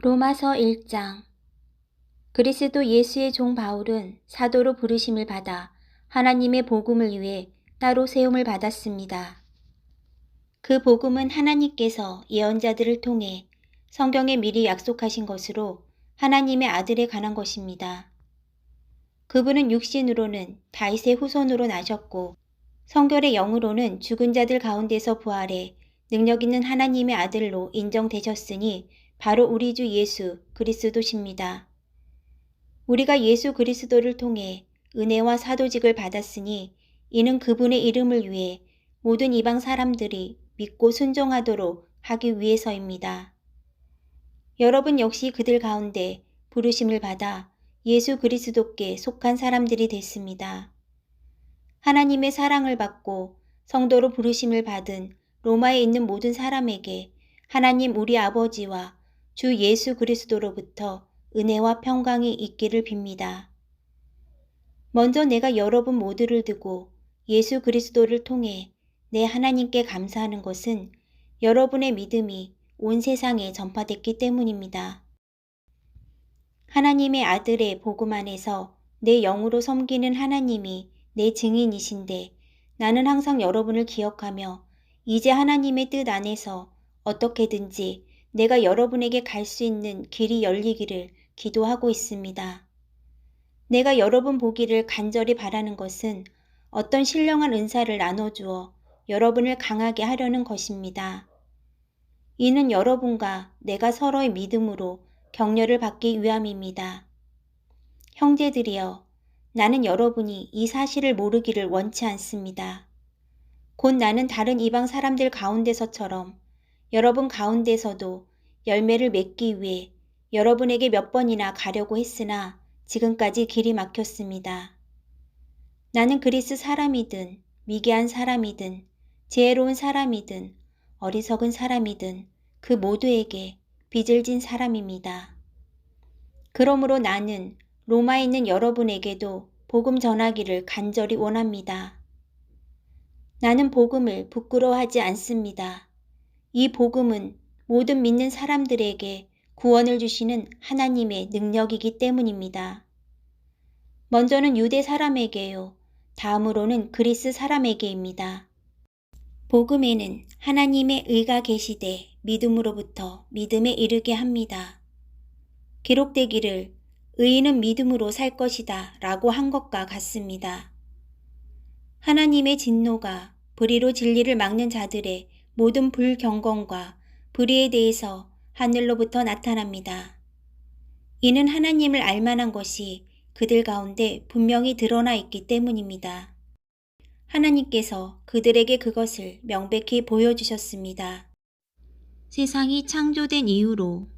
로마서 1장. 그리스도 예수의 종 바울은 사도로 부르심을 받아 하나님의 복음을 위해 따로 세움을 받았습니다. 그 복음은 하나님께서 예언자들을 통해 성경에 미리 약속하신 것으로 하나님의 아들에 관한 것입니다. 그분은 육신으로는 다윗의 후손으로 나셨고 성결의 영으로는 죽은 자들 가운데서 부활해 능력 있는 하나님의 아들로 인정되셨으니 바로 우리 주 예수 그리스도십니다. 우리가 예수 그리스도를 통해 은혜와 사도직을 받았으니 이는 그분의 이름을 위해 모든 이방 사람들이 믿고 순종하도록 하기 위해서입니다. 여러분 역시 그들 가운데 부르심을 받아 예수 그리스도께 속한 사람들이 됐습니다. 하나님의 사랑을 받고 성도로 부르심을 받은 로마에 있는 모든 사람에게 하나님 우리 아버지와 주 예수 그리스도로부터 은혜와 평강이 있기를 빕니다. 먼저 내가 여러분 모두를 두고 예수 그리스도를 통해 내 하나님께 감사하는 것은 여러분의 믿음이 온 세상에 전파됐기 때문입니다. 하나님의 아들의 복음 안에서 내 영으로 섬기는 하나님이 내 증인이신데 나는 항상 여러분을 기억하며 이제 하나님의 뜻 안에서 어떻게든지 내가 여러분에게 갈 수 있는 길이 열리기를 기도하고 있습니다. 내가 여러분 보기를 간절히 바라는 것은 어떤 신령한 은사를 나눠주어 여러분을 강하게 하려는 것입니다. 이는 여러분과 내가 서로의 믿음으로 격려를 받기 위함입니다. 형제들이여, 나는 여러분이 이 사실을 모르기를 원치 않습니다. 곧 나는 다른 이방 사람들 가운데서처럼 여러분 가운데서도 열매를 맺기 위해 여러분에게 몇 번이나 가려고 했으나 지금까지 길이 막혔습니다. 나는 그리스 사람이든 미개한 사람이든 지혜로운 사람이든 어리석은 사람이든 그 모두에게 빚을 진 사람입니다. 그러므로 나는 로마에 있는 여러분에게도 복음 전하기를 간절히 원합니다. 나는 복음을 부끄러워하지 않습니다. 이 복음은 모든 믿는 사람들에게 구원을 주시는 하나님의 능력이기 때문입니다. 먼저는 유대 사람에게요. 다음으로는 그리스 사람에게입니다. 복음에는 하나님의 의가 계시되 믿음으로부터 믿음에 이르게 합니다. 기록되기를 의인은 믿음으로 살 것이다 라고 한 것과 같습니다. 하나님의 진노가 불의로 진리를 막는 자들의 모든 불경건과 불의에 대해서 하늘로부터 나타납니다. 이는 하나님을 알만한 것이 그들 가운데 분명히 드러나 있기 때문입니다. 하나님께서 그들에게 그것을 명백히 보여주셨습니다. 세상이 창조된 이후로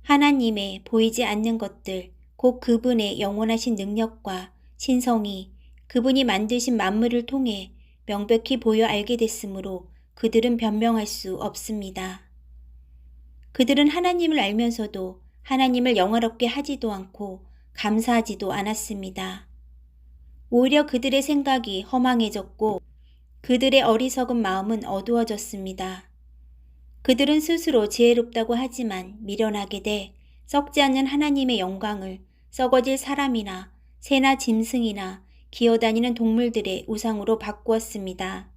하나님의 보이지 않는 것들, 곧 그분의 영원하신 능력과 신성이 그분이 만드신 만물을 통해 명백히 보여 알게 됐으므로 그들은 변명할 수 없습니다. 그들은 하나님을 알면서도 하나님을 영화롭게 하지도 않고 감사하지도 않았습니다. 오히려 그들의 생각이 허망해졌고 그들의 어리석은 마음은 어두워졌습니다. 그들은 스스로 지혜롭다고 하지만 미련하게 돼 썩지 않는 하나님의 영광을 썩어질 사람이나 새나 짐승이나 기어다니는 동물들의 우상으로 바꾸었습니다.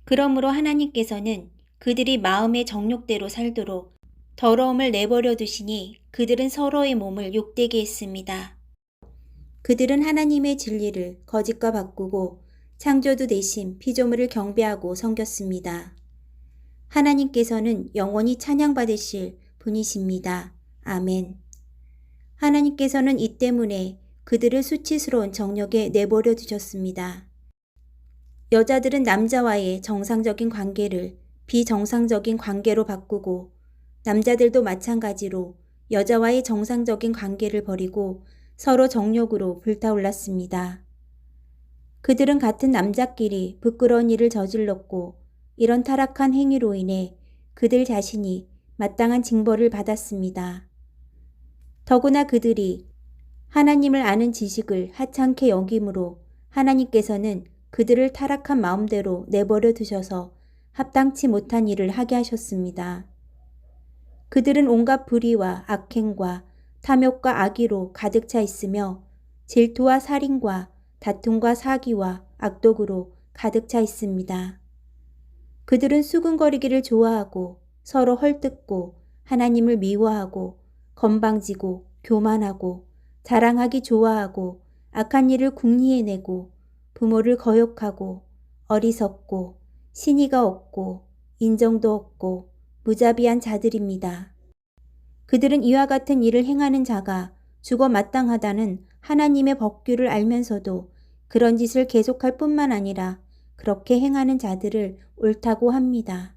그러므로 하나님께서는 그들이 마음의 정욕대로 살도록 더러움을 내버려 두시니 그들은 서로의 몸을 욕되게 했습니다. 그들은 하나님의 진리를 거짓과 바꾸고 창조주 대신 피조물을 경배하고 섬겼습니다. 하나님께서는 영원히 찬양받으실 분이십니다. 아멘. 하나님께서는 이 때문에 그들을 수치스러운 정욕에 내버려 두셨습니다. 여자들은 남자와의 정상적인 관계를 비정상적인 관계로 바꾸고 남자들도 마찬가지로 여자와의 정상적인 관계를 버리고 서로 정욕으로 불타올랐습니다. 그들은 같은 남자끼리 부끄러운 일을 저질렀고 이런 타락한 행위로 인해 그들 자신이 마땅한 징벌을 받았습니다. 더구나 그들이 하나님을 아는 지식을 하찮게 여김으로 하나님께서는 그들을 타락한 마음대로 내버려 두셔서 합당치 못한 일을 하게 하셨습니다. 그들은 온갖 불의와 악행과 탐욕과 악의로 가득 차 있으며 질투와 살인과 다툼과 사기와 악독으로 가득 차 있습니다. 그들은 수군거리기를 좋아하고 서로 헐뜯고 하나님을 미워하고 건방지고 교만하고 자랑하기 좋아하고 악한 일을 궁리해내고 부모를 거역하고 어리석고 신의가 없고 인정도 없고 무자비한 자들입니다. 그들은 이와 같은 일을 행하는 자가 죽어 마땅하다는 하나님의 법규를 알면서도 그런 짓을 계속할 뿐만 아니라 그렇게 행하는 자들을 옳다고 합니다.